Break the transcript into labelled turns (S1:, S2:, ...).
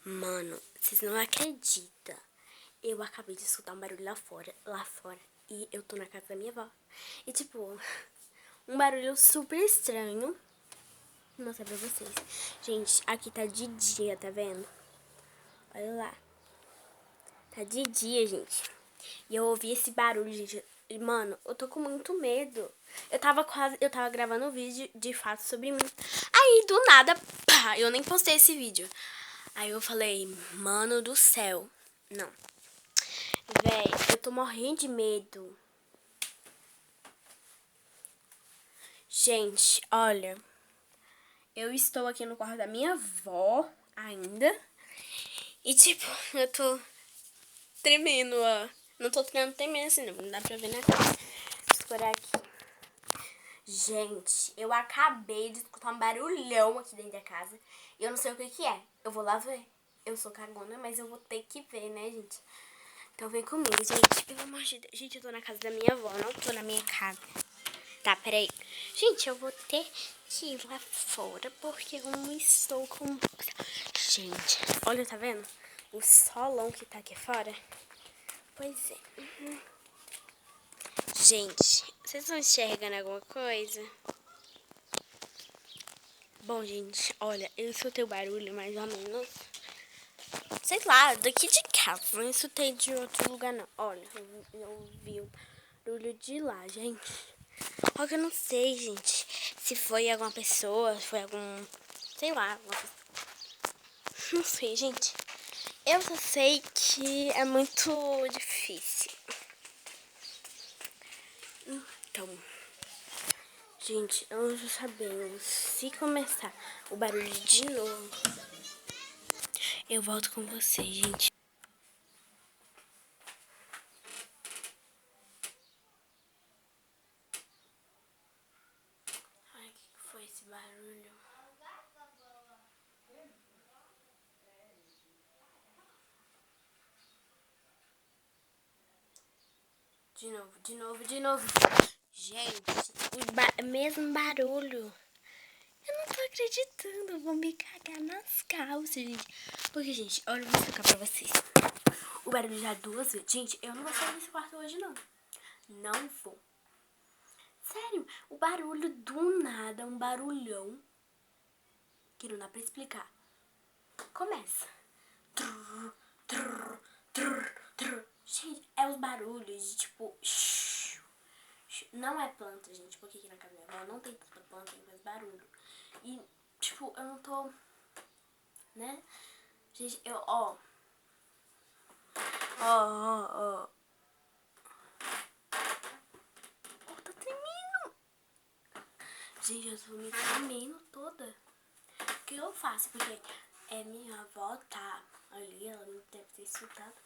S1: Mano, vocês não acreditam. Eu acabei de escutar um barulho lá fora. E eu tô na casa da minha avó. E tipo, um barulho super estranho. Vou mostrar pra vocês. Gente, aqui tá de dia, tá vendo? Olha lá. Tá de dia, gente. E eu ouvi esse barulho, gente. E, mano, eu tô com muito medo. Eu tava gravando um vídeo de fato sobre mim. Aí, do nada, pá, eu nem postei esse vídeo. Aí eu falei, mano do céu. Não. Véi, eu tô morrendo de medo. Gente, olha. Eu estou aqui no quarto da minha avó ainda. E tipo, eu tô tremendo, ó. Não tô tremendo assim, não dá pra ver na cara. Vou escurar aqui. Gente, eu acabei de escutar um barulhão aqui dentro da casa. E eu não sei o que que é. Eu vou lá ver. Eu sou cagona, mas eu vou ter que ver, né, gente? Então vem comigo, gente. Pelo amor de Deus. Gente, eu tô na casa da minha avó, não tô na minha casa. Tá, peraí. Gente, eu vou ter que ir lá fora porque eu não estou com... Gente, olha, tá vendo? O solão que tá aqui fora. Pois é. Gente, vocês estão enxergando alguma coisa? Bom, gente, olha, eu escutei o barulho mais ou menos, sei lá, daqui de casa. Não escutei de outro lugar, não. Olha, eu ouvi o barulho de lá, gente. Só que eu não sei, gente, se foi alguma pessoa, se foi algum, sei lá, alguma pessoa. Não sei, gente. Eu só sei que é muito difícil. Então, gente, eu não tô sabendo. Se começar o barulho de novo, eu volto com vocês, gente. Ai, o que foi esse barulho? De novo. Gente, o mesmo barulho. Eu não tô acreditando. Eu vou me cagar nas calças, gente. Porque, gente, olha, eu vou explicar pra vocês. O barulho já 2 vezes. Gente, eu não vou sair desse quarto hoje, não. Não vou. Sério, o barulho do nada, um barulhão. Que não dá pra explicar. Começa. Trrr, trrr, trrr, trrr. Gente, é os barulhos de tipo... Não é planta, gente, porque aqui na casa da minha avó não tem tanta planta e faz barulho. E, tipo, eu não tô, né? Gente, ó. Ó, tá tremendo. Gente, eu tô me tremendo toda. O que eu faço? Porque minha avó tá ali, ela não deve ter escutado.